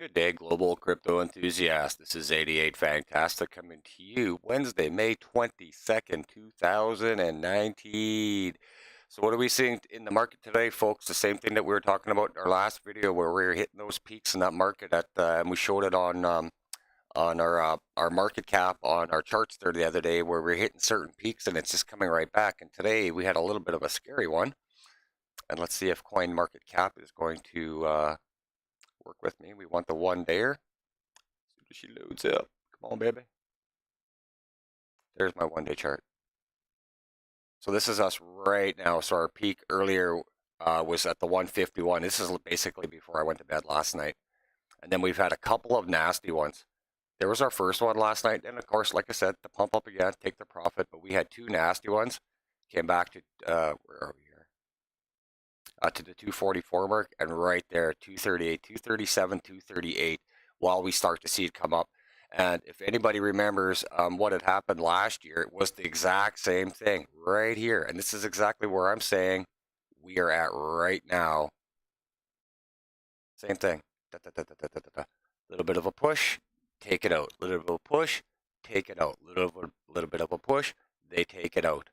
Good day, global crypto enthusiast. This is 88 Fantastic coming to you Wednesday, May 22nd, 2019. So, what are we seeing in the market today, folks? The same thing that we were talking about in our last video, where we were hitting those peaks in that market and we showed it on our market cap on our charts there the other day, where we're hitting certain peaks and it's just coming right back. And today we had a little bit of a scary one. And let's see if Coin Market Cap is going to work with me. We want the 1 dayer. As soon as she loads up. Come on, baby. There's my 1 day chart. So this is us right now. So our peak earlier was at the 151. This is basically before I went to bed last night. And then we've had a couple of nasty ones. There was our first one last night. And of course, like I said, the pump up again, take the profit. But we had two nasty ones. Came back to, where are we here? To the 244 mark, and right there, 238, 237, 238, while we start to see it come up. And if anybody remembers what had happened last year, it was the exact same thing right here. And this is exactly where I'm saying we are at right now. Same thing. Little bit of a push, take it out. Little bit of a push, take it out. Little bit of a push, they take it out.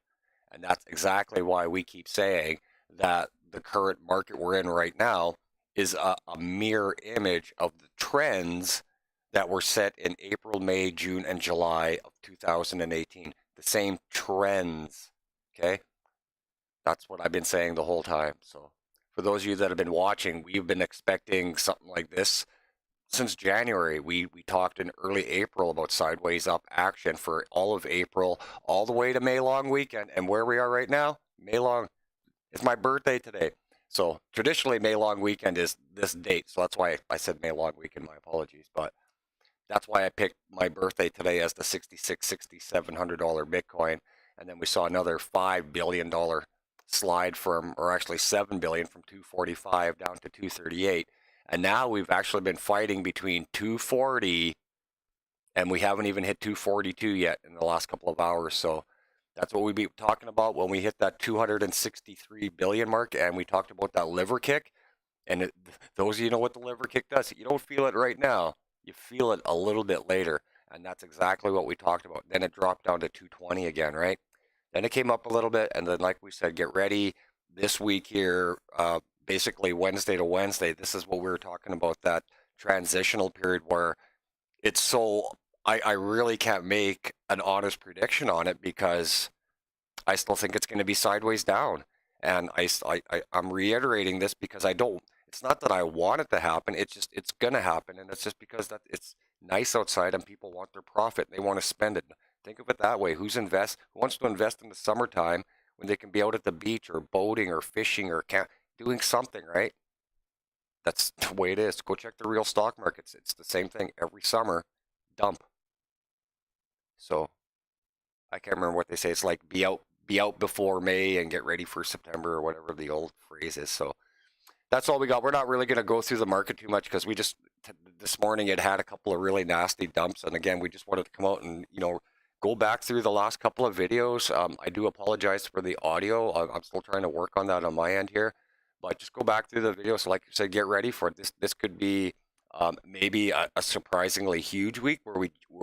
And that's exactly why we keep saying that the current market we're in right now is a mirror image of the trends that were set in April, May, June, and July of 2018. The same trends, okay? That's what I've been saying the whole time. So for those of you that have been watching, we've been expecting something like this since January. We talked in early April about sideways up action for all of April, all the way to May long weekend. And where we are right now, May long, it's my birthday today. So traditionally May long weekend is this date. So that's why I said May long weekend, my apologies. But that's why I picked my birthday today as the $6,700 Bitcoin. And then we saw another $5 billion slide from, or actually $7 billion from 245 down to 238. And now we've actually been fighting between 240 and we haven't even hit 242 yet in the last couple of hours. So that's what we'd be talking about when we hit that 263 billion mark. And we talked about that liver kick. And those of you know what the liver kick does. You don't feel it right now. You feel it a little bit later. And that's exactly what we talked about. Then it dropped down to 220 again, right? Then it came up a little bit. And then, like we said, get ready this week here, basically Wednesday to Wednesday. This is what we were talking about, that transitional period where it's so, I really can't make an honest prediction on it because I still think it's going to be sideways down. And I'm reiterating this because it's not that I want it to happen. It's just, it's going to happen. And it's just because that it's nice outside and people want their profit. They want to spend it. Think of it that way. Who wants to invest in the summertime when they can be out at the beach or boating or fishing or doing something, right? That's the way it is. Go check the real stock markets. It's the same thing every summer. Dump. So I can't remember what they say. It's like be out before May and get ready for September or whatever the old phrase is. So that's all we got. We're not really going to go through the market too much because this morning it had a couple of really nasty dumps. And again, we just wanted to come out and, go back through the last couple of videos. I do apologize for the audio. I'm still trying to work on that on my end here. But just go back through the video. So like I said, get ready for it. This could be maybe a surprisingly huge week where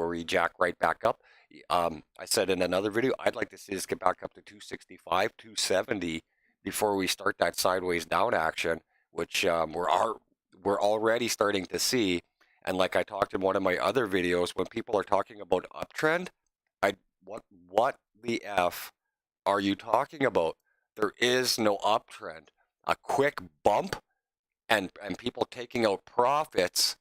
we jack right back up. I said in another video, I'd like to see us get back up to 265, 270 before we start that sideways down action, which we're already starting to see. And like I talked in one of my other videos, when people are talking about uptrend, what the F are you talking about? There is no uptrend. A quick bump and people taking out profits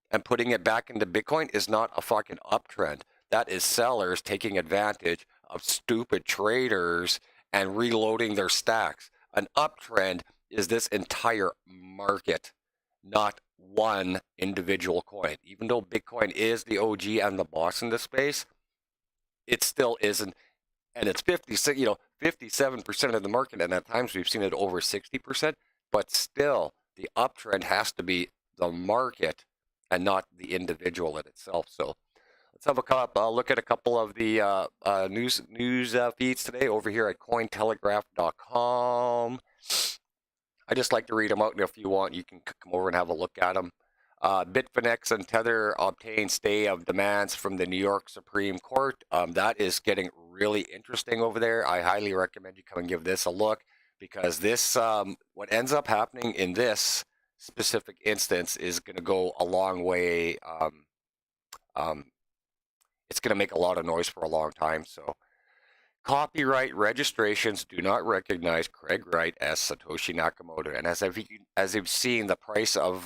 and putting it back into Bitcoin is not a fucking uptrend. That is sellers taking advantage of stupid traders and reloading their stacks. An uptrend is this entire market, not one individual coin. Even though Bitcoin is the OG and the boss in this space, it still isn't. And it's 57% of the market, and at times we've seen it over 60%, but still the uptrend has to be the market and not the individual in itself. So let's have a look at a couple of the news feeds today over here at Cointelegraph.com. I just like to read them out, and if you want, you can come over and have a look at them. Bitfinex and Tether obtained stay of demands from the New York Supreme Court. That is getting really interesting over there. I highly recommend you come and give this a look because this, what ends up happening in this specific instance is going to go a long way. Um, it's going to make a lot of noise for a long time. So, copyright registrations do not recognize Craig Wright as Satoshi Nakamoto. And as you've seen, the price of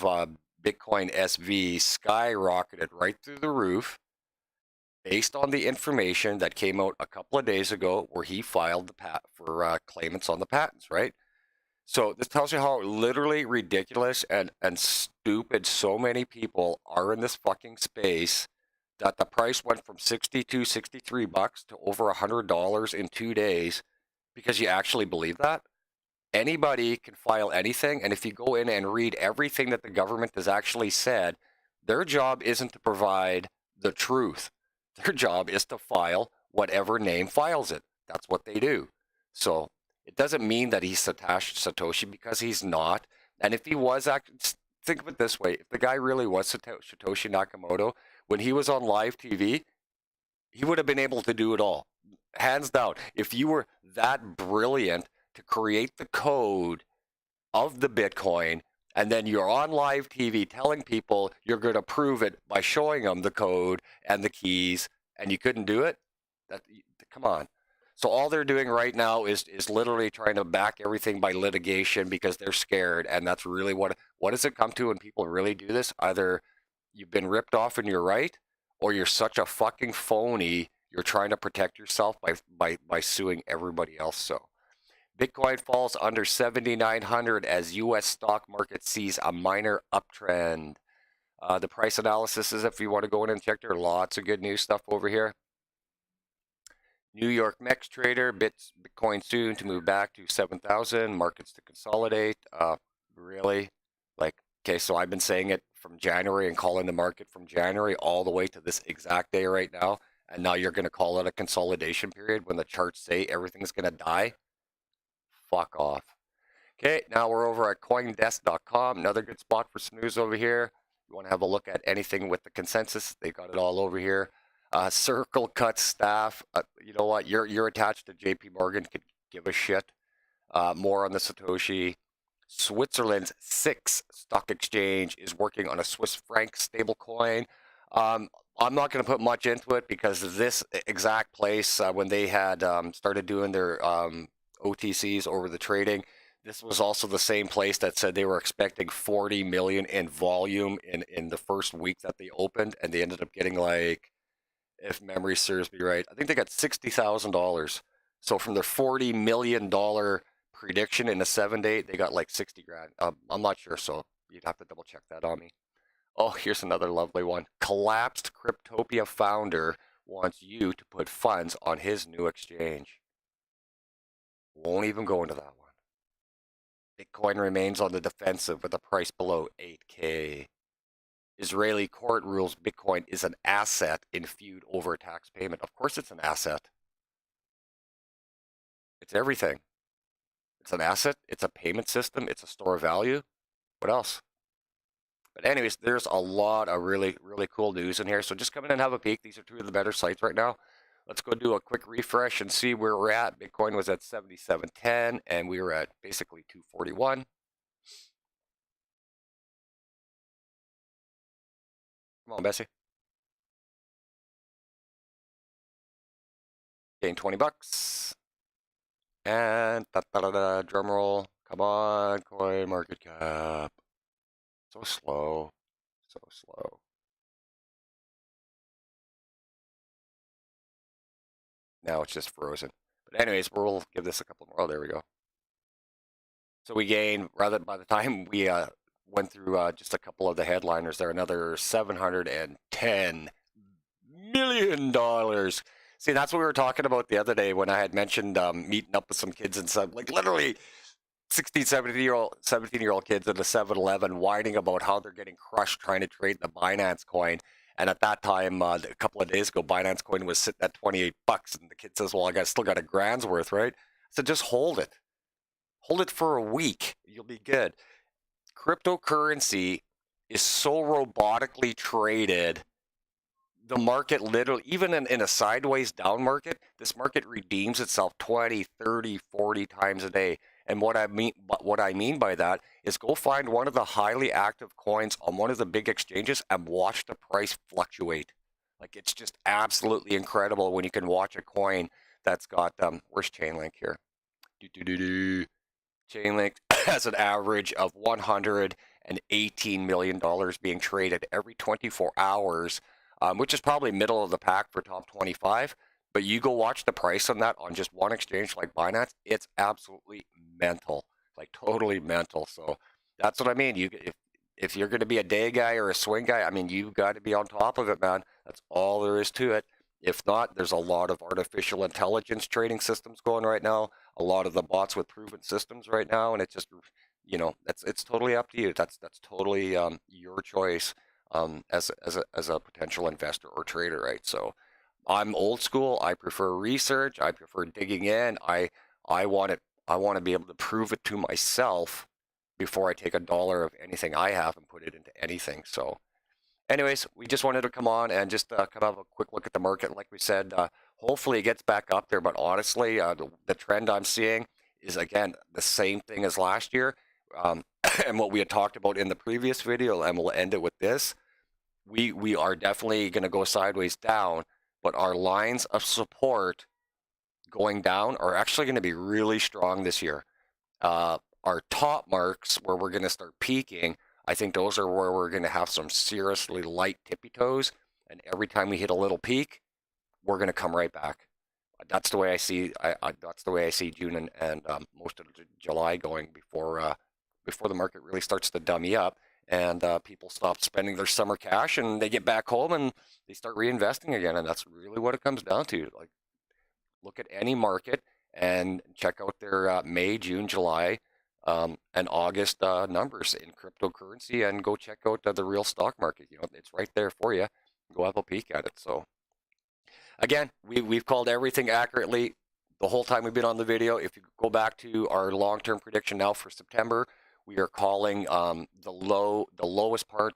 Bitcoin SV skyrocketed right through the roof based on the information that came out a couple of days ago where he filed the for claimants on the patents, right? So this tells you how literally ridiculous and stupid so many people are in this fucking space that the price went from 62, 63 bucks to over $100 in 2 days because you actually believe that. Anybody can file anything, and if you go in and read everything that the government has actually said, their job isn't to provide the truth. Their job is to file whatever name files it. That's what they do. So it doesn't mean that he's Satoshi because he's not. And if he was, think of it this way: if the guy really was Satoshi Nakamoto, when he was on live TV, he would have been able to do it all, hands down. If you were that brilliant to create the code of the Bitcoin, and then you're on live TV telling people you're going to prove it by showing them the code and the keys, and you couldn't do it, come on. So all they're doing right now is literally trying to back everything by litigation because they're scared, and that's really what does it come to when people really do this? Either you've been ripped off and you're right, or you're such a fucking phony, you're trying to protect yourself by suing everybody else. So Bitcoin falls under 7,900 as U.S. stock market sees a minor uptrend. The price analysis is if you want to go in and check, there are lots of good news stuff over here. New York MEX trader, Bitcoin soon to move back to 7,000. Markets to consolidate. Really? Like, okay, so I've been saying it from January and calling the market from January all the way to this exact day right now. And now you're going to call it a consolidation period when the charts say everything's going to die? Fuck off. Okay, now we're over at CoinDesk.com. Another good spot for snooze over here. You want to have a look at anything with the consensus? They got it all over here. Circle Cut staff. You know what? You're attached to JP Morgan. Could give a shit. More on the Satoshi. Switzerland's SIX stock exchange is working on a Swiss franc stablecoin. I'm not going to put much into it because this exact place, when they had started doing their OTCs over the trading, this was also the same place that said they were expecting 40 million in volume in the first week that they opened, and they ended up getting, like, if memory serves me right, I think they got $60,000. So from their $40 million prediction in a 7-day, they got like 60 grand. I'm not sure, so you'd have to double check that on me. Oh, here's another lovely one. Collapsed Cryptopia founder wants you to put funds on his new exchange. Won't even go into that one. Bitcoin remains on the defensive with a price below 8K. Israeli court rules Bitcoin is an asset in feud over a tax payment. Of course it's an asset. It's everything. It's an asset. It's a payment system. It's a store of value. What else? But anyways, there's a lot of really, really cool news in here. So just come in and have a peek. These are two of the better sites right now. Let's go do a quick refresh and see where we're at. Bitcoin was at 77.10 and we were at basically 241. Come on, Bessie. Gain 20 bucks. And drum roll. Come on, coin market cap. So slow. So slow. Now it's just frozen. But anyways, we'll give this a couple more. Oh, there we go. So we gained, rather by the time we went through just a couple of the headliners there, another $710 million. See, that's what we were talking about the other day when I had mentioned meeting up with some kids and some, like, literally 16, 17-year-old kids at a 7-Eleven whining about how they're getting crushed trying to trade the Binance coin. And at that time, a couple of days ago, Binance coin was sitting at 28 bucks. And the kid says, well, still got a grand's worth, right? So just hold it. Hold it for a week. You'll be good. Cryptocurrency is so robotically traded. The market literally, even in a sideways down market, this market redeems itself 20, 30, 40 times a day. And what I mean by that is go find one of the highly active coins on one of the big exchanges and watch the price fluctuate. Like, it's just absolutely incredible when you can watch a coin that's got where's Chainlink here? Chainlink has an average of $118 million being traded every 24 hours, which is probably middle of the pack for top 25. But you go watch the price on that on just one exchange like Binance, it's absolutely mental, like totally mental. So that's what I mean. If you're going to be a day guy or a swing guy, I mean, you've got to be on top of it, man. That's all there is to it. If not, there's a lot of artificial intelligence trading systems going right now, a lot of the bots with proven systems right now, and it's just, it's totally up to you. That's totally your choice as a potential investor or trader, right? So I'm old school. I prefer research. I prefer digging in. I want it. I want to be able to prove it to myself before I take a dollar of anything I have and put it into anything. So anyways, we just wanted to come on and just come have a quick look at the market. Like we said, hopefully it gets back up there. But honestly, the trend I'm seeing is, again, the same thing as last year. And what we had talked about in the previous video, and we'll end it with this. We are definitely going to go sideways down, but our lines of support going down are actually going to be really strong this year. Our top marks where we're going to start peaking, I think those are where we're going to have some seriously light tippy toes. And every time we hit a little peak, we're going to come right back. That's the way I see. That's the way I see June and most of July going before the market really starts to dummy up and people stop spending their summer cash and they get back home and they start reinvesting again. And that's really what it comes down to. Like, look at any market and check out their May, June, July, and August numbers in cryptocurrency, and go check out the real stock market. It's right there for you. Go have a peek at it. So again, we've called everything accurately the whole time we've been on the video. If you go back to our long-term prediction now for September, we are calling the lowest point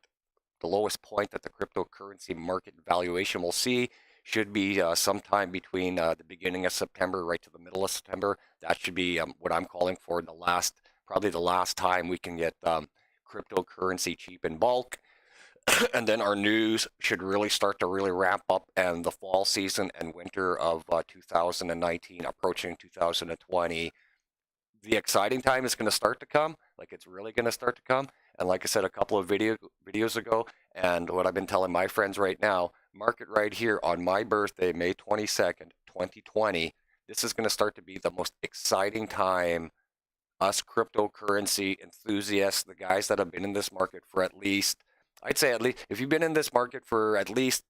that the cryptocurrency market valuation will see should be sometime between the beginning of September right to the middle of September. That should be what I'm calling for probably the last time we can get cryptocurrency cheap in bulk. And then our news should really start to really ramp up, and the fall season and winter of 2019 approaching 2020, the exciting time is going to start to come. Like, it's really going to start to come. And like I said a couple of videos ago, and what I've been telling my friends right now, market right here on my birthday, May 22nd, 2020, this is going to start to be the most exciting time. Us cryptocurrency enthusiasts, the guys that have been in this market for I'd say if you've been in this market for at least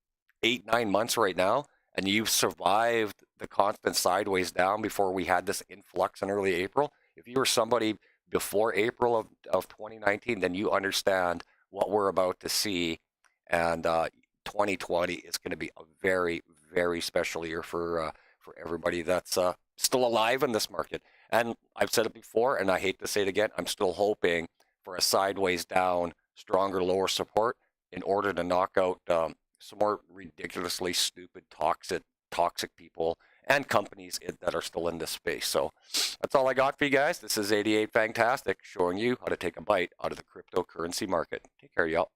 8-9 months right now, and you've survived the constant sideways down before we had this influx in early April, if you were somebody before April of 2019, then you understand what we're about to see. And 2020 is going to be a very, very special year for everybody that's still alive in this market. And I've said it before, and I hate to say it again, I'm still hoping for a sideways down, stronger lower support in order to knock out some more ridiculously stupid, toxic people and companies that are still in this space. So that's all I got for you guys. This is 88 Fantastic, showing you how to take a bite out of the cryptocurrency market. Take care, y'all.